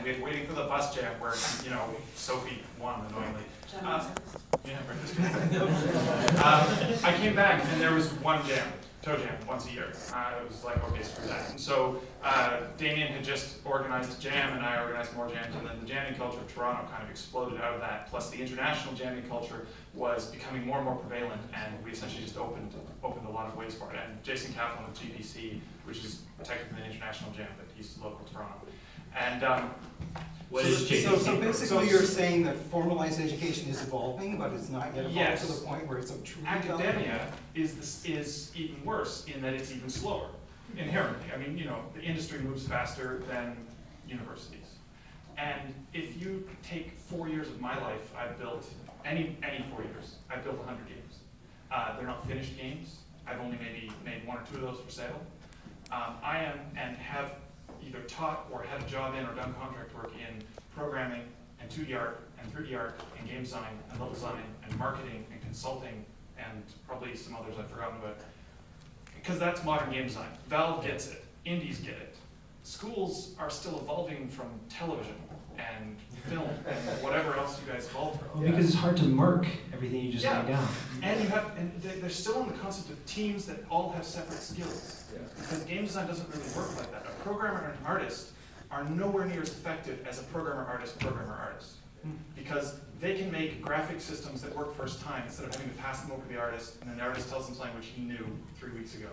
we had waiting for the bus jam where, you know, Sophie won annoyingly. Yeah, I came back and there was one jam, toe jam, once a year. It was like, okay, screw that. And so Damien had just organized a jam and I organized more jams, and then the jamming culture of Toronto kind of exploded out of that. Plus the international jamming culture was becoming more and more prevalent, and we essentially just opened a lot of ways for it. And Jason Kaplan with GDDC, which is technically an international jam, but he's local Toronto. And so basically you're saying that formalized education is evolving, but it's not yet evolved to the point where it's a true academia is even worse in that it's even slower, inherently. I mean, you know, the industry moves faster than universities. And if you take 4 years of my life, I've built, any 4 years, I've built 100 games. They're not finished games. I've only maybe made 1 or 2 of those for sale. I am, and have either taught or had a job in or done contract work in programming and 2D art and 3D art and game design and level design and marketing and consulting and probably some others I've forgotten about. Because that's modern game design. Valve gets it. Indies get it. Schools are still evolving from television and film and whatever else you guys evolved from. Well, because it's hard to mark everything you just laid down. And you have, and they're still on the concept of teams that all have separate skills. Because game design doesn't really work like that. A programmer and an artist are nowhere near as effective as a programmer artist. Because they can make graphic systems that work first time instead of having to pass them over to the artist, and then the artist tells them something which he knew 3 weeks ago,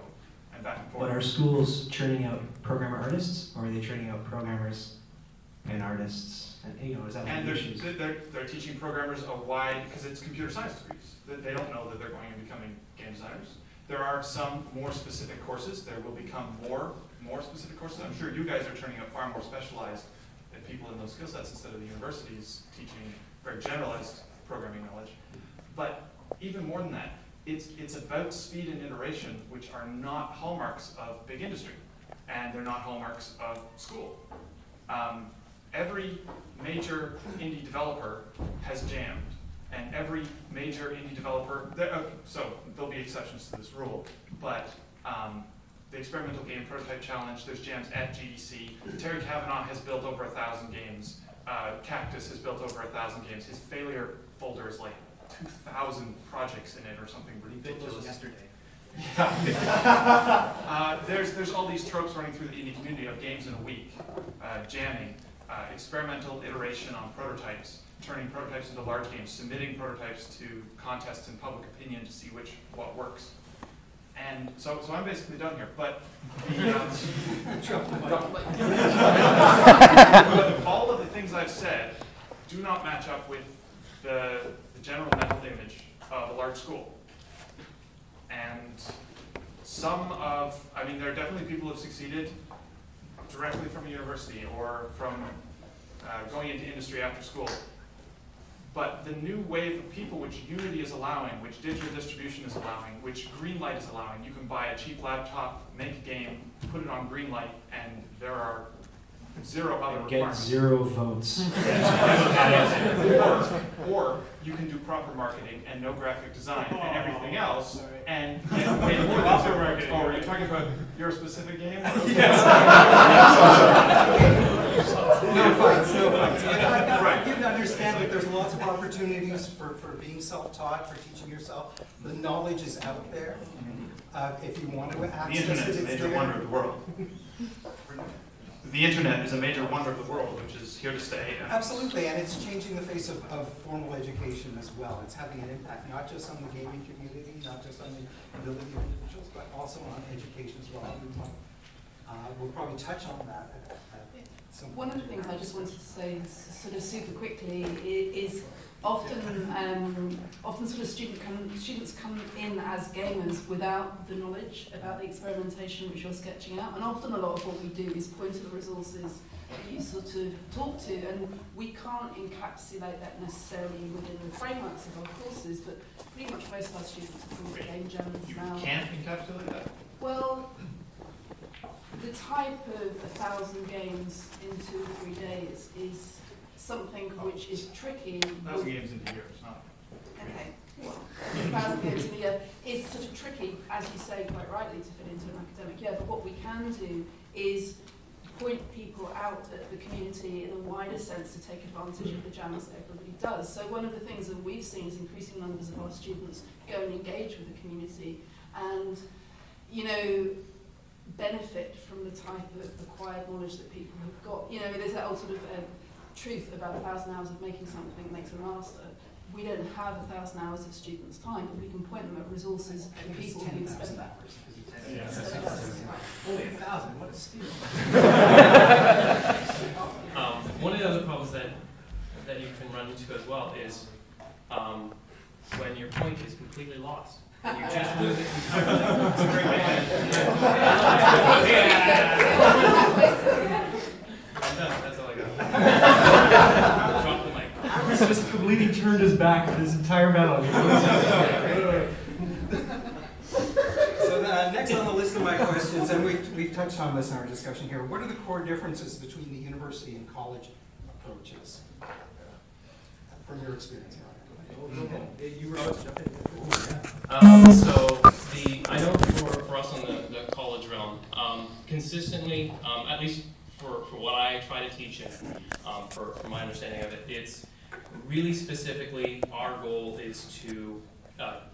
and back and forth. But are schools churning out programmer artists, or are they churning out programmers and artists? And, you know, is that and the issues? they're teaching programmers a wide, because it's computer science degrees. They don't know that they're going to be becoming game designers. There are some more specific courses. There will become more specific courses. I'm sure you guys are turning out far more specialized people in those skill sets instead of the universities teaching very generalized programming knowledge. But even more than that, it's about speed and iteration, which are not hallmarks of big industry, and they're not hallmarks of school. Every major indie developer has jammed, and every major indie developer, so there'll be exceptions to this rule, but the Experimental Game Prototype Challenge, there's jams at GDC. Terry Kavanaugh has built over 1,000 games. Cactus has built over 1,000 games. His failure folder is like 2,000 projects in it or something ridiculous. Yesterday. Yeah. There's all these tropes running through the indie community of games in a week, jamming, experimental iteration on prototypes, turning prototypes into large games, submitting prototypes to contests and public opinion to see what works. And so I'm basically done here, but all of the things I've said do not match up with the general mental image of a large school. And I mean, there are definitely people who have succeeded directly from a university or from going into industry after school. But the new wave of people, which Unity is allowing, which digital distribution is allowing, which Greenlight is allowing, you can buy a cheap laptop, make a game, put it on Greenlight, and there are 0 other requirements. Get 0 votes. or you can do proper marketing and no graphic design and everything else, and get way more proper marketing. Oh, are you talking about your specific game? Yes. No fights. Right. You can understand that there's lots of opportunities for being self-taught, for teaching yourself. The knowledge is out there. If you want to access it, the internet is a major wonder of the world. The internet is a major wonder of the world, which is here to stay. Absolutely, and it's changing the face of formal education as well. It's having an impact not just on the gaming community, not just on the ability of individuals, but also on education as well. We'll probably touch on that at some point. One of the things I just wanted to say, sort of super quickly, is often sort of students come in as gamers without the knowledge about the experimentation which you're sketching out, and often a lot of what we do is point to the resources that you sort of talk to, and we can't encapsulate that necessarily within the frameworks of our courses, but pretty much most of our students are called game jams now. You can't encapsulate that? Well, the type of 1,000 games in 2 or 3 days is something which is tricky. 1,000 games in a year, it's not. Okay. 1,000 games in a year is sort of tricky, as you say quite rightly, to fit into an academic year. But what we can do is point people out at the community in a wider sense to take advantage of the jams that everybody does. So one of the things that we've seen is increasing numbers of our students go and engage with the community and, you know, benefit from the type of acquired knowledge that people have got. You know, there's that old sort of truth about 1,000 hours of making something makes a master. We don't have 1,000 hours of students' time, but we can point them at resources and people who spend that. Yeah. Only 1,000, what a steal. One of the other problems that you can run into as well is when your point is completely lost. And you just lose it entirely. I'm done, that's all I got. Drop the mic. He's just completely turned his back on his entire battle. So next on the list of my questions, and we've touched on this in our discussion here, what are the core differences between the university and college approaches from your experience? You were supposed to jump in. I know for us on the college realm, consistently, at least for what I try to teach and for my understanding of it, it's really specifically our goal is to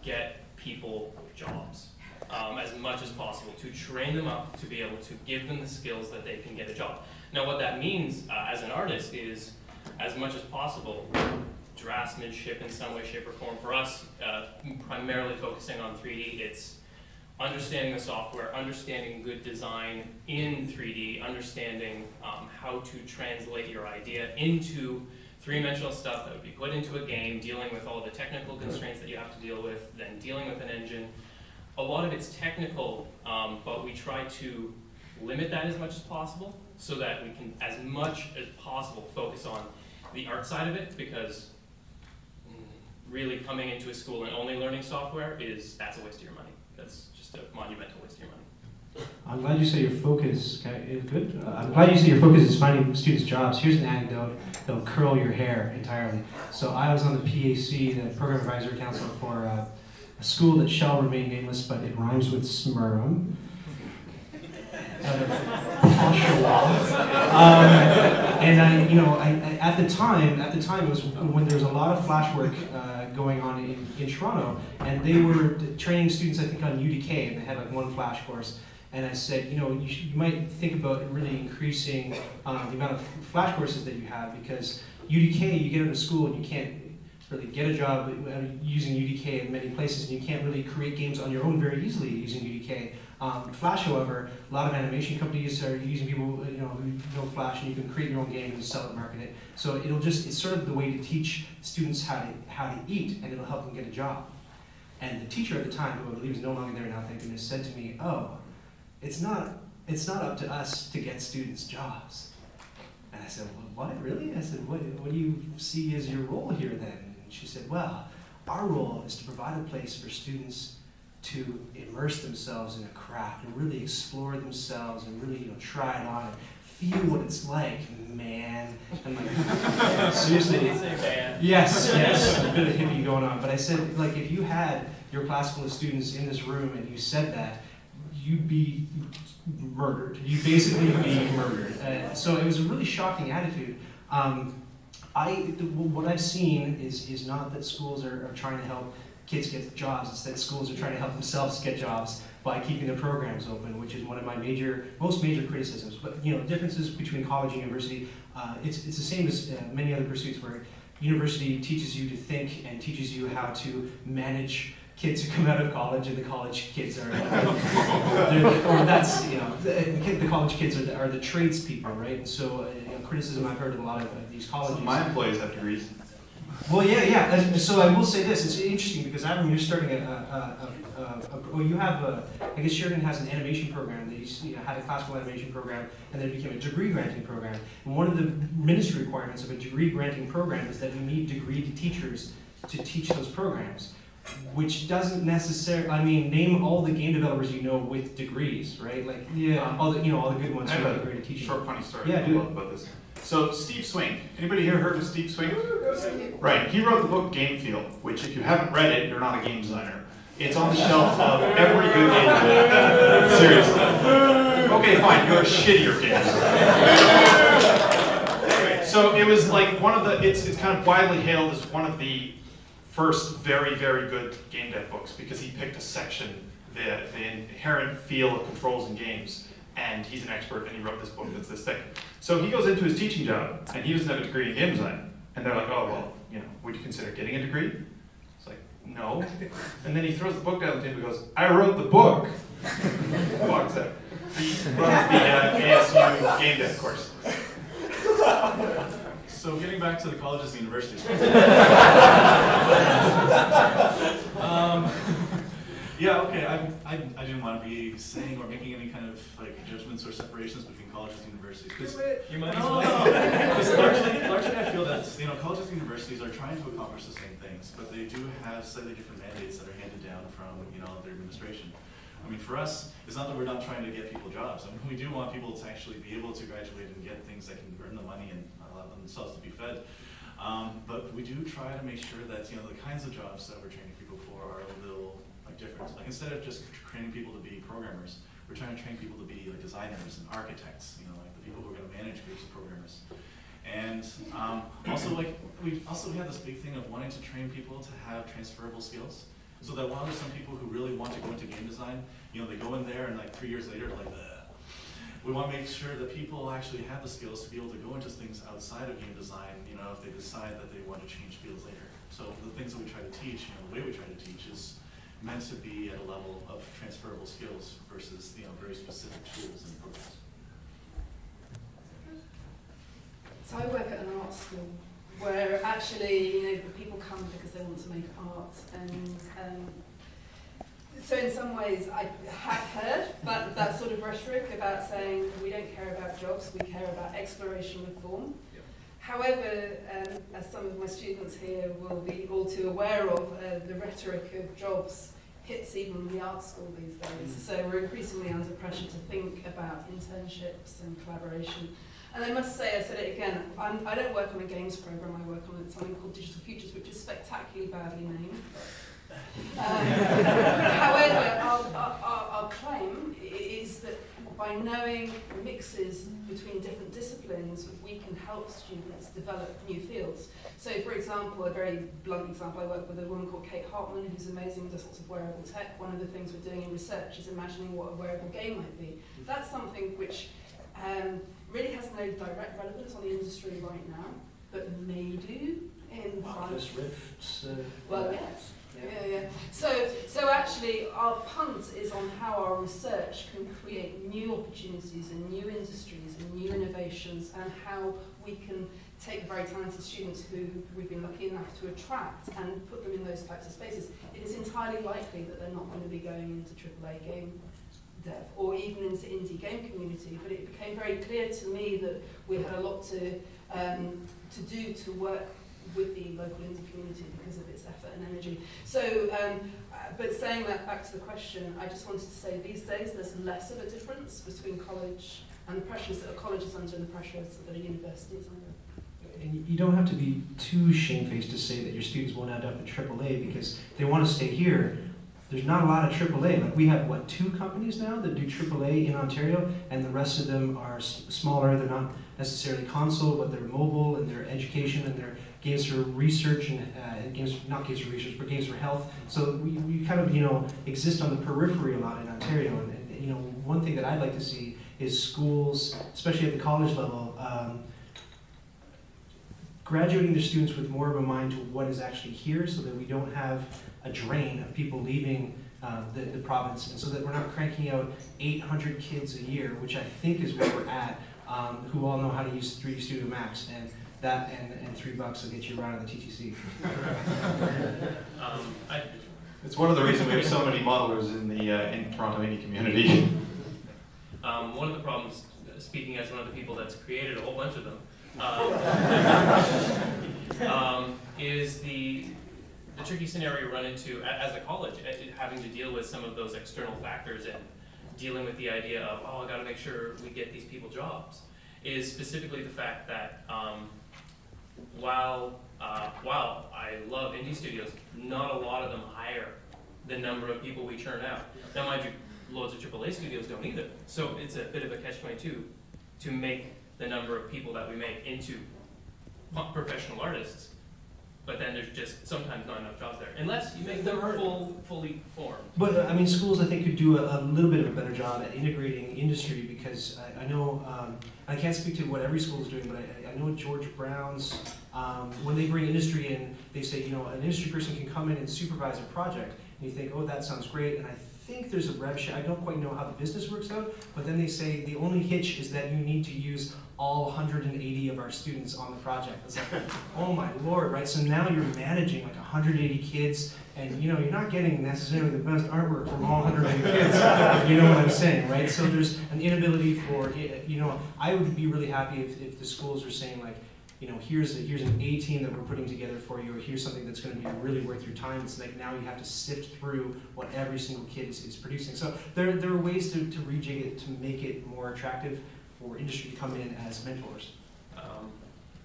get people jobs as much as possible, to train them up to be able to give them the skills that they can get a job. Now what that means as an artist is, as much as possible, draftsmanship in some way, shape, or form. For us, primarily focusing on 3D, it's understanding the software, understanding good design in 3D, understanding how to translate your idea into three-dimensional stuff that would be put into a game, dealing with all the technical constraints that you have to deal with, then dealing with an engine. A lot of it's technical, but we try to limit that as much as possible so that we can, as much as possible, focus on the art side of it, because really coming into a school and only learning software that's a waste of your money. That's just a monumental waste of your money. I'm glad you say your focus is good. I'm glad you say your focus is finding students jobs. Here's an anecdote that'll curl your hair entirely. So I was on the PAC, the Program Advisory Council, for a school that shall remain nameless, but it rhymes with Smurrum. And at the time it was when there was a lot of flash work going on in Toronto, and they were training students, I think, on UTK, and they had like one flash course. And I said, you might think about really increasing the amount of flash courses that you have, because UTK, you get out of school and you can't really get a job using UTK in many places, and you can't really create games on your own very easily using UTK. Flash, however, a lot of animation companies are using people who know Flash, and you can create your own game and sell it, market it. So it's sort of the way to teach students how to eat, and it'll help them get a job. And the teacher at the time, who I believe is no longer there now, thank goodness, said to me, "Oh, it's not up to us to get students jobs." And I said, "Well, what, really?" I said, what do you see as your role here then? And she said, "Well, our role is to provide a place for students to immerse themselves in a craft and really explore themselves and really try it on and feel what it's like, man." I'm like, seriously? Yes, a bit of hippie going on. But I said, like, if you had your class full of students in this room and you said that, you'd be murdered. You'd basically be murdered. So it was a really shocking attitude. What I've seen is not that schools are trying to help kids get jobs. It's that schools are trying to help themselves get jobs by keeping their programs open, which is one of my most major criticisms. But differences between college and university, it's the same as many other pursuits, where university teaches you to think and teaches you how to manage kids who come out of college, and the college kids are, the college kids are the tradespeople, right? And so criticism I've heard of a lot of these colleges. So my employees have degrees. Well, yeah. And so I will say this: it's interesting because I remember you're starting I guess Sheridan has an animation program. They had a classical animation program, and then it became a degree granting program. And one of the ministry requirements of a degree granting program is that you need degree teachers to teach those programs, which doesn't necessarily. Name all the game developers you know with degrees, right? Like, yeah, all the good ones. I have a great teaching. short funny story about this. So Steve Swing, anybody here heard of Steve Swing? Right, he wrote the book Game Feel, which if you haven't read it, you're not a game designer. It's on the shelf of every good game dev. Seriously. Okay, fine, you're a shittier game designer. So it was like one of the, it's kind of widely hailed as one of the first very, very good game dev books because he picked a section, the inherent feel of controls in games, and he's an expert and he wrote this book that's this thick. So he goes into his teaching job and he doesn't have a degree in game design. And they're like, oh, well, you know, would you consider getting a degree? It's like, no. And then he throws the book down the table and goes, I wrote the book. Walks out. He runs the ASU game dev course. So getting back to the colleges and universities. Yeah, okay, I didn't want to be saying or making any kind of like judgments or separations between colleges and universities. You might as No, well. because largely I feel that colleges and universities are trying to accomplish the same things, but they do have slightly different mandates that are handed down from their administration. I mean, for us, it's not that we're not trying to get people jobs. I mean, we do want people to actually be able to graduate and get things that can earn the money and allow themselves to be fed. But we do try to make sure that the kinds of jobs that we're training people for are a little different. Like instead of just training people to be programmers, we're trying to train people to be like designers and architects. Like the people who are going to manage groups of programmers. And also we have this big thing of wanting to train people to have transferable skills. So that while there's some people who really want to go into game design, they go in there and like 3 years later, like, we want to make sure that people actually have the skills to be able to go into things outside of game design, if they decide that they want to change fields later. So the things that we try to teach, the way we try to teach is meant to be at a level of transferable skills versus, very specific tools and programs. So I work at an art school where actually, people come because they want to make art, and so in some ways I have heard that sort of rhetoric about saying we don't care about jobs, we care about exploration of form. Yep. However, as some of my students here will be all too aware of, the rhetoric of jobs hits even the art school these days. So we're increasingly under pressure to think about internships and collaboration. And I must say, I said it again, I don't work on a games program, I work on something called Digital Futures, which is spectacularly badly named. However, our claim is that by knowing mixes between different disciplines, we can help students develop new fields. So for example, a very blunt example, I work with a woman called Kate Hartman, who's amazing, does lots of wearable tech. One of the things we're doing in research is imagining what a wearable game might be. That's something which really has no direct relevance on the industry right now, but may do in Oculus Rifts. well, yes. Yeah. So actually, our punt is on how our research can create new opportunities and new industries and new innovations, and how we can take very talented students who we've been lucky enough to attract and put them in those types of spaces. It is entirely likely that they're not going to be going into AAA game dev or even into indie game community, but it became very clear to me that we had a lot to do to work with the local indie community because of its effort and energy. So, but saying that back to the question, I just wanted to say these days there's less of a difference between college and the pressures that a college is under and the pressures that a university is under. And you don't have to be too shamefaced to say that your students won't end up in AAA, because if they want to stay here, there's not a lot of AAA. Like we have, 2 companies now that do AAA in Ontario, and the rest of them are smaller. They're not necessarily console, but they're mobile, and they're education, and they're games for research, and not games for research, but games for health. So we kind of, exist on the periphery a lot in Ontario. And one thing that I'd like to see is schools, especially at the college level, graduating their students with more of a mind to what is actually here, so that we don't have a drain of people leaving the province, and so that we're not cranking out 800 kids a year, which I think is where we're at, who all know how to use 3D Studio Max, and that and $3 will get you around on the TTC. It's one of the reasons we have so many modelers in the in Toronto indie community. One of the problems, speaking as one of the people that's created a whole bunch of them, is the tricky scenario you run into as a college, having to deal with some of those external factors and dealing with the idea of, I got to make sure we get these people jobs, is specifically the fact that while I love indie studios, not a lot of them hire the number of people we churn out. Now, mind you, loads of AAA studios don't either. So it's a bit of a catch-22 to make the number of people that we make into professional artists. But then there's just sometimes not enough jobs there, unless you make them fully formed. But I mean, schools I think could do a little bit of a better job at integrating industry, because I know, I can't speak to what every school is doing, but I know George Brown's, when they bring industry in, they say, you know, an industry person can come in and supervise a project, and you think, oh, that sounds great, and I think there's a rev share. I don't quite know how the business works out, but then they say the only hitch is that you need to use all 180 of our students on the project. It's like, oh my lord, right? So now you're managing like 180 kids, and you know, you're not getting necessarily the best artwork from all 180 kids, if you know what I'm saying, right? So there's an inability for, you know, I would be really happy if the schools were saying like, you know, here's an A team that we're putting together for you, or here's something that's going to be really worth your time. It's like now you have to sift through what every single kid is producing. So there are ways to rejig it to make it more attractive for industry to come in as mentors.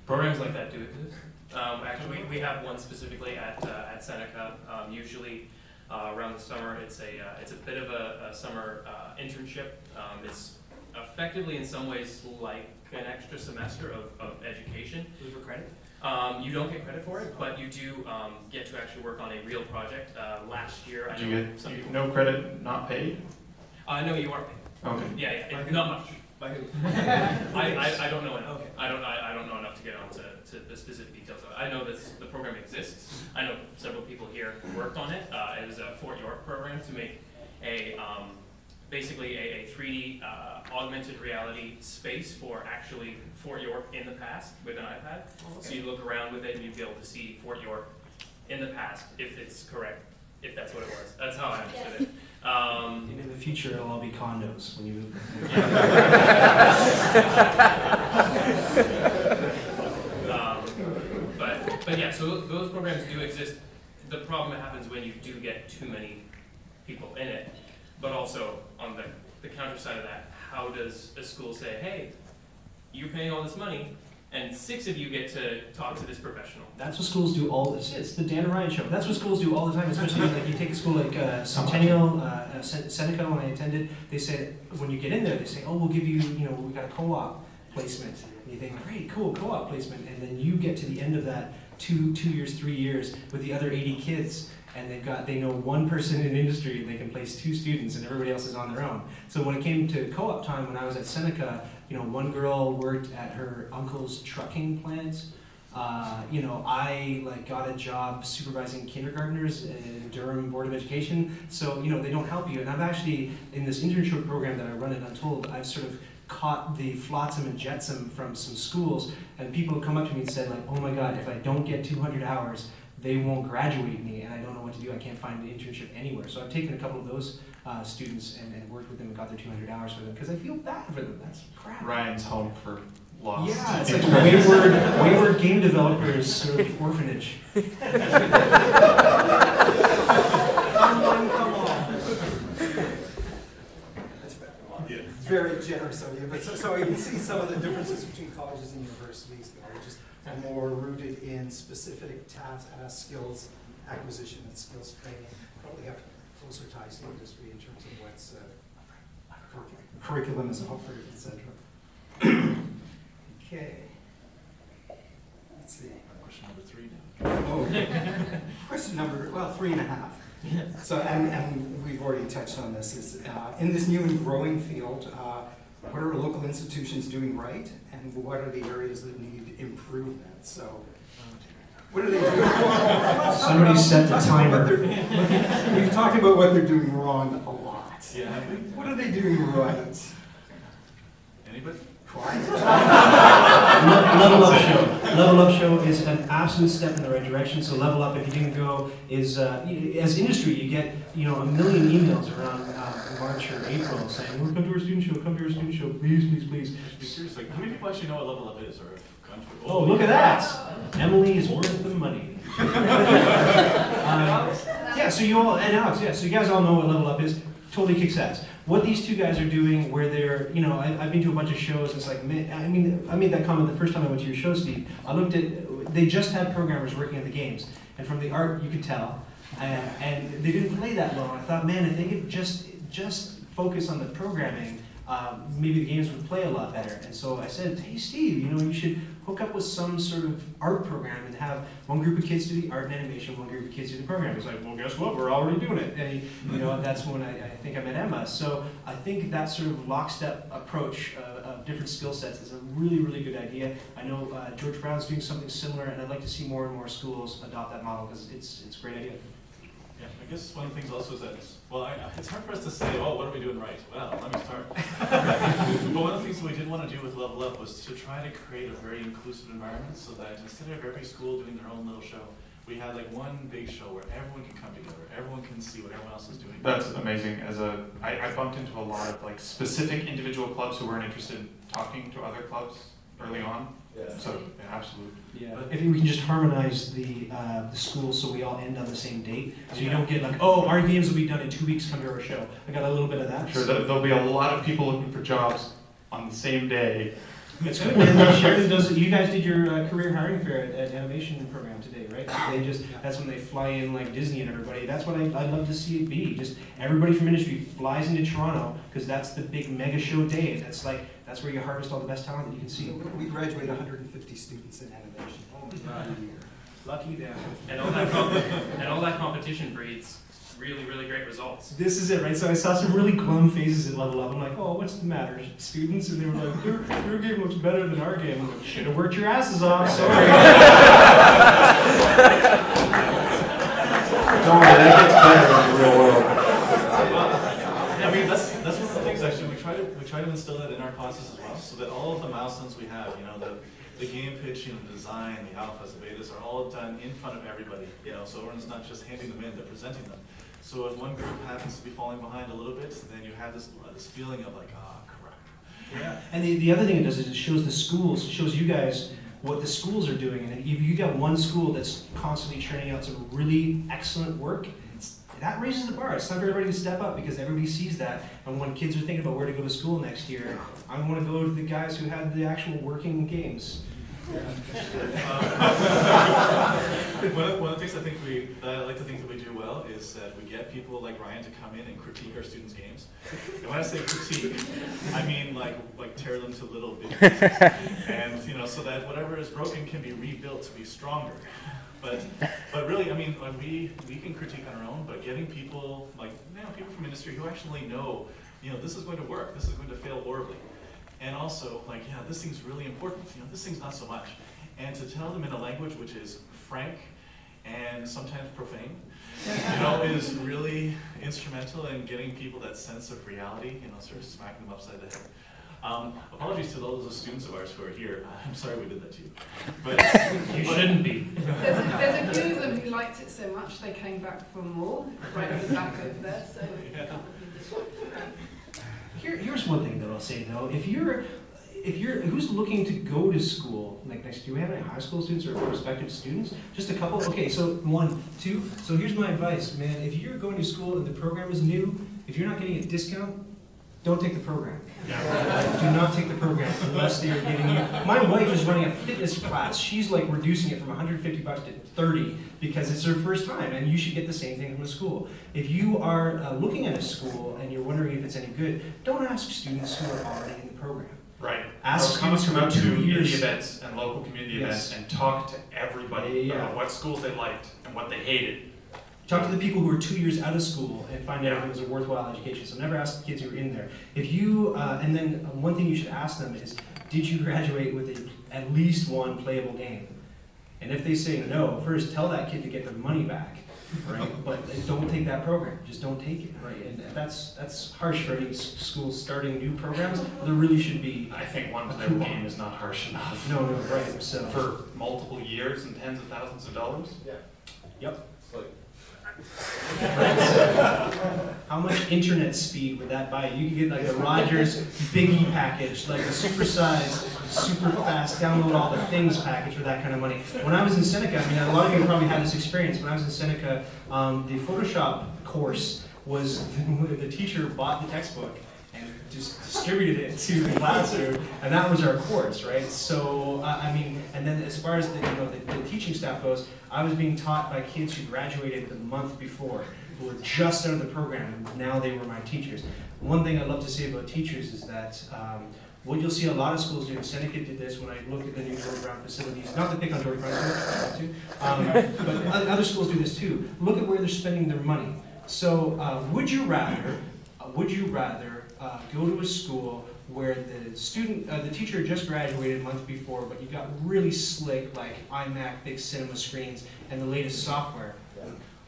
Programs like that do exist. Actually, we have one specifically at Seneca. Usually around the summer, it's a bit of a summer internship. It's effectively in some ways like an extra semester of education. Is it for credit? You don't get credit for it, but you do get to actually work on a real project. Last year, I Do know you get some people. no credit, not paid? No, you are paid. Okay. Yeah, not much. By who? I don't know enough. Okay. I don't know enough to get onto the specific details of it. I know that the program exists. I know several people here worked on it. It was a Fort York program to make a basically a 3D augmented reality space for actually Fort York in the past with an iPad. So you look around with it and you'd be able to see Fort York in the past, if it's correct, if that's what it was. That's how I understood it. And in the future, it'll all be condos when you move. But yeah, so those programs do exist. The problem happens when you do get too many people in it. But also, on the counter side of that, how does a school say, hey, you're paying all this money, and 6 of you get to talk to this professional? That's what schools do all this. It's the Dan Ryan show. That's what schools do all the time, especially like you take a school like Centennial, Seneca, when I attended, they said, when you get in there, they say, oh, we'll give you, you know, we got a co-op placement. And you think, great, cool, co-op placement. And then you get to the end of that 2 years, 3 years with the other 80 kids, and they know one person in industry, and they can place 2 students, and everybody else is on their own. So when it came to co-op time, when I was at Seneca, you know, one girl worked at her uncle's trucking plant. You know, I like got a job supervising kindergartners in Durham Board of Education. So, you know, they don't help you. And I've actually, in this internship program that I run at Untold, I've sort of caught the flotsam and jetsam from some schools, and people have come up to me and said, like, oh my God, if I don't get 200 hours, they won't graduate me, and I don't know what to do. I can't find an internship anywhere. So I've taken a couple of those students and worked with them and got their 200 hours for them, because I feel bad for them. That's crap. Ryan's home for lost. Yeah, it's like a wayward game developers sort of orphanage. Come on. It's very generous of you, but so you can see some of the differences between colleges and universities that are just more rooted in specific skills acquisition and skills training. Probably have closer ties to industry in terms of what's curriculum is offered, etc. Okay. Let's see. Question number 3 now. Oh, question number, well, 3.5. So, and we've already touched on this, is in this new and growing field, what are local institutions doing right, and what are the areas that need improvement? So, what are they doing? Somebody set the timer. We've talked about what they're doing wrong a lot. Yeah. What are they doing right? Anybody? Quiet. Level Up Show. Level Up Show is an absolute step in the right direction. So Level Up, if you didn't go, is as industry, you get a million emails around March or April saying, "Oh, come to our student show, come to our student show, please, please, please." Be serious, like, how many people actually know what Level Up is, or if country? Oh, look at that! Emily is worth the money. Yeah, so you all, and Alex, yeah, so you guys all know what Level Up is. Totally kicks ass. What these two guys are doing, where they're, I've been to a bunch of shows, it's like, man, I mean, I made that comment the first time I went to your show, Steve. I looked at, they just had programmers working on the games, and from the art you could tell, and they didn't play that long. I thought, man, if they could just focus on the programming, maybe the games would play a lot better. And so I said, hey Steve, you know, you should hook up with some sort of art program and have one group of kids do the art and animation, one group of kids do the programming. He's like, well, guess what? We're already doing it. And you know, that's when I think I met Emma. So I think that sort of lockstep approach of different skill sets is a really, really good idea. I know George Brown's doing something similar, and I'd like to see more and more schools adopt that model because it's a great idea. Yeah, I guess one of the things also is that, well, it's hard for us to say, oh, what are we doing right? Well, let me start. But one of the things that we did want to do with Level Up was to try to create a very inclusive environment so that instead of every school doing their own little show, we had like one big show where everyone can come together, everyone can see what everyone else is doing. That's amazing. I bumped into a lot of like specific individual clubs who weren't interested in talking to other clubs early on. Yeah. So, yeah, absolutely. Yeah, if we can just harmonize the schools so we all end on the same date, so you don't get like, oh, our games will be done in 2 weeks, come to our show. I got a little bit of that. Sure, there'll be a lot of people looking for jobs on the same day. It's good, man. Sheridan does it. You guys did your career hiring fair at animation program today, right? That's when they fly in like Disney and everybody. That's what I'd love to see it be. Just everybody from industry flies into Toronto because that's the big mega show day. That's where you harvest all the best talent that you can see. We graduate 150 students in animation. Oh my God. Lucky them. And all that competition breeds really, really great results. This is it, right? So I saw some really glum faces at Level Up. I'm like, oh, what's the matter, students? And they were like, your game looks better than our game. I'm like, should have worked your asses off, sorry. Don't worry, that gets better in the real world. I mean, that's one of the things actually we try to instill that in our classes as well, so that all of the milestones we have, you know, the game pitching, the design, the alphas, the betas are all done in front of everybody, you know, so everyone's not just handing them in, they're presenting them. So if one group happens to be falling behind a little bit, then you have this feeling of like, ah, crap. Yeah. And the other thing it does is it shows the schools, it shows you guys what the schools are doing. And if you got one school that's constantly churning out some really excellent work, that raises the bar. It's time for everybody to step up because everybody sees that. And when kids are thinking about where to go to school next year, I want to go to the guys who had the actual working games. One of the things I like to think that we do well is that we get people like Ryan to come in and critique our students' games. And when I say critique, I mean like tear them to little bits, and you know, so that whatever is broken can be rebuilt to be stronger. But really, I mean, like we can critique on our own, but getting people like people from industry who actually know, you know, this is going to work, this is going to fail horribly. And also, like, yeah, this thing's really important, you know, this thing's not so much. And to tell them in a language which is frank and sometimes profane, you know, is really instrumental in getting people that sense of reality, you know, sort of smacking them upside the head. Apologies to those of students of ours who are here. I'm sorry we did that to you. But you shouldn't be. There's a few of them who liked it so much they came back for more, right in the back over there, so yeah. Here's one thing that I'll say though, if you're who's looking to go to school, like next, do we have any high school students or prospective students? Just a couple? Okay, so 1, 2, so here's my advice, man. If you're going to school and the program is new, if you're not getting a discount, don't take the program. Yeah. Do not take the program unless they are giving you. My wife is running a fitness class. She's like reducing it from 150 bucks to 30 because it's her first time, and you should get the same thing from a school. If you are looking at a school and you're wondering if it's any good, don't ask students who are already in the program. Right. Ask students come who are out to 2 years. indie events and local community events and talk to everybody about what schools they liked and what they hated. Talk to the people who are 2 years out of school and find out if it was a worthwhile education. So never ask the kids who are in there. If you, and then one thing you should ask them is, did you graduate with at least one playable game? And if they say no, first tell that kid to get their money back, right? But don't take that program. Just don't take it, right? And that's harsh for any schools starting new programs. There really should be. I think one playable game is not harsh enough. No, right. So for multiple years and tens of thousands of dollars. Yeah. Yep. How much internet speed would that buy you? You could get like the Rogers Biggie package, like a supersized, super fast, download all the things package for that kind of money. When I was in Seneca, I mean, a lot of you probably had this experience. When I was in Seneca, the Photoshop course was, the teacher bought the textbook and just distributed it to the classroom, and that was our course, right? So, I mean, and then as far as the, the teaching staff goes, I was being taught by kids who graduated the month before, who were just out of the program, and now they were my teachers. One thing I love to say about teachers is that what you'll see a lot of schools do, Seneca did this when I looked at the new George Brown facilities, not to pick on George Brown, but other schools do this too. Look at where they're spending their money. So would you rather go to a school where the teacher just graduated a month before, but you got really slick, like iMac, big cinema screens, and the latest software?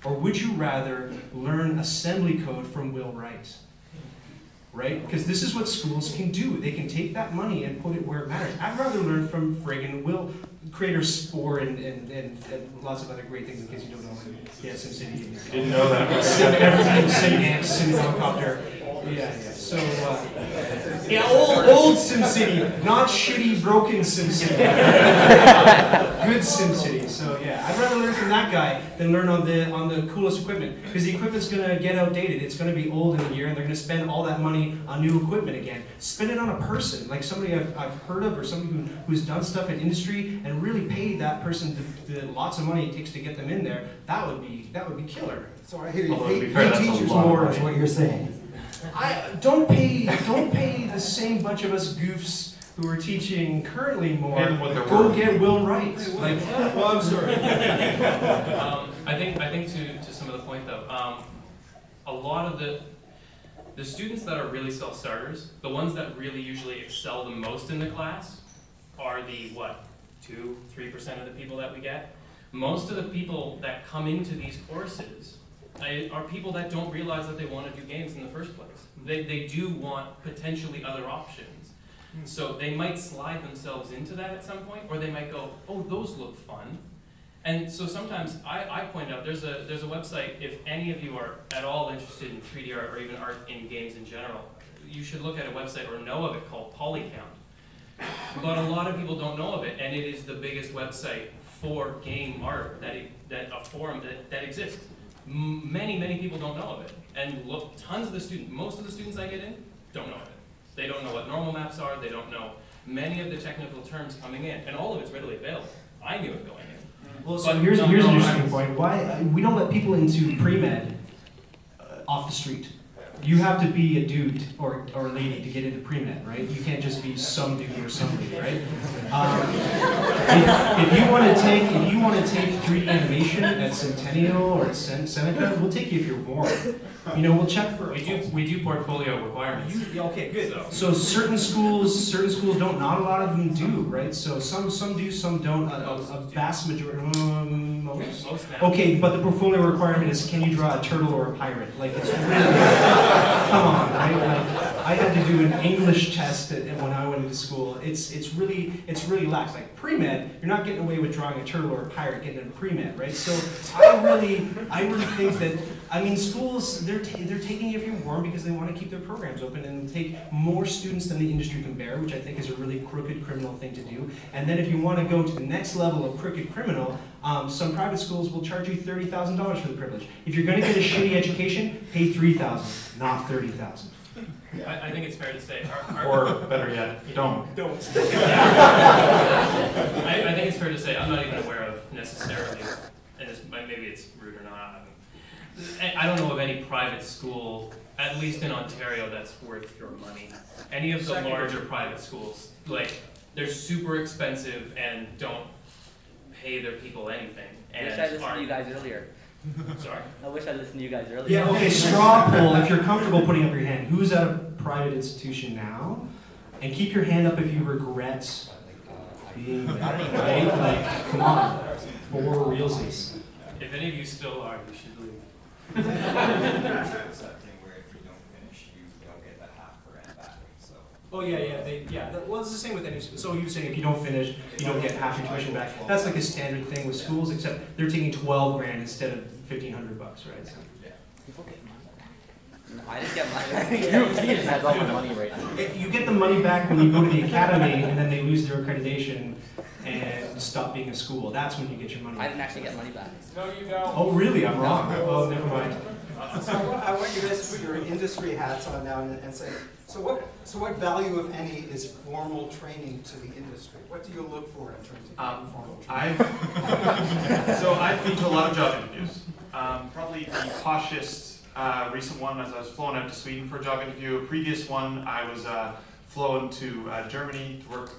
Or would you rather learn assembly code from Will Wright? Right? Because this is what schools can do. They can take that money and put it where it matters. I'd rather learn from friggin' Will, creator Spore, and lots of other great things in case you don't know. Yeah, SimCity. Didn't know that. Everything, SimAnt, SimHelicopter. Yeah. So, old SimCity, not shitty, broken SimCity. Good SimCity. So yeah, I'd rather learn from that guy than learn on the coolest equipment, because the equipment's gonna get outdated. It's gonna be old in a year, and they're gonna spend all that money on new equipment again. Spend it on a person, like somebody I've heard of, or somebody who's done stuff in industry, and really pay that person the lots of money it takes to get them in there. That would be killer. So I hear you Although, to be pay fair, that's a teachers lot of more is money. what you're saying. I don't pay the same bunch of us goofs who are teaching currently more. And what they're Go worth. get Will Wright. Like, well, I'm sorry. I think to some of the point though, a lot of the students that are really self-starters, the ones that really usually excel the most in the class, are the 2-3% of the people that we get. Most of the people that come into these courses are people that don't realize that they want to do games in the first place. They do want potentially other options. So they might slide themselves into that at some point, or they might go, oh, those look fun. And so sometimes I point out, there's a website, if any of you are at all interested in 3D art or even art in games in general, you should look at a website or know of it called Polycount. But a lot of people don't know of it, and it is the biggest website for game art, a forum that exists. Many people don't know of it. And look, most of the students I get in don't know of it. They don't know what normal maps are, they don't know many of the technical terms coming in, and all of it's readily available. I knew it going in. Well, so here's an interesting point. Why we don't let people into pre-med off the street? You have to be a dude or lady to get into pre-med, right? You can't just be some dude or some lady, right? If you want to take 3D animation at Centennial or at Seneca, we'll take you if you're warm. We'll check for. We do portfolio requirements. Okay, good. So certain schools don't. Not a lot of them do, right? So some do, some don't. A vast majority. Most. Okay, but the portfolio requirement is: can you draw a turtle or a pirate? Like, it's really. Come on, right? Like, I had to do an English test when I went into school. It's really lax. Like pre-med, you're not getting away with drawing a turtle or a pirate getting into pre-med, right? So I really think that schools they're taking you if you're warm because they want to keep their programs open and take more students than the industry can bear, which I think is a really crooked criminal thing to do. And then if you want to go to the next level of crooked criminal, some private schools will charge you $30,000 for the privilege. If you're going to get a shitty education, pay $3,000, not $30,000. I think it's fair to say, Or better yet, don't. I think it's fair to say I'm not even aware of necessarily, and maybe it's rude or not. I don't know of any private school, at least in Ontario, that's worth your money. Any of the larger private schools, they're super expensive and don't pay their people anything. I wish I listened to you guys earlier. Sorry? I wish I listened to you guys earlier. Yeah, okay, straw poll, if you're comfortable putting up your hand. Who's at a private institution now? And keep your hand up if you regret being right. Like, come on, for realsies. If any of you still are, you should leave. It's that thing where if you don't finish, you don't get that half grant back. So. Oh yeah. Well, it's the same with any school. So you're saying if you don't finish, you don't get half your tuition back. That's like a standard thing with schools, except they're taking $12,000 instead of $1,500, right? So. I didn't get money. European has all my money right now. You get the money back when you go to the academy and then they lose their accreditation and stop being a school. That's when you get your money I back. didn't actually get money back. No, you don't. Oh, really? I'm wrong. Oh, never mind. So I want you guys to put your industry hats on now and say, so what value, if any, is formal training to the industry? What do you look for in terms of formal training? I've been to a lot of job interviews. Probably the cautious recent one, as I was flown out to Sweden for a job interview. A previous one, I was flown to Germany to work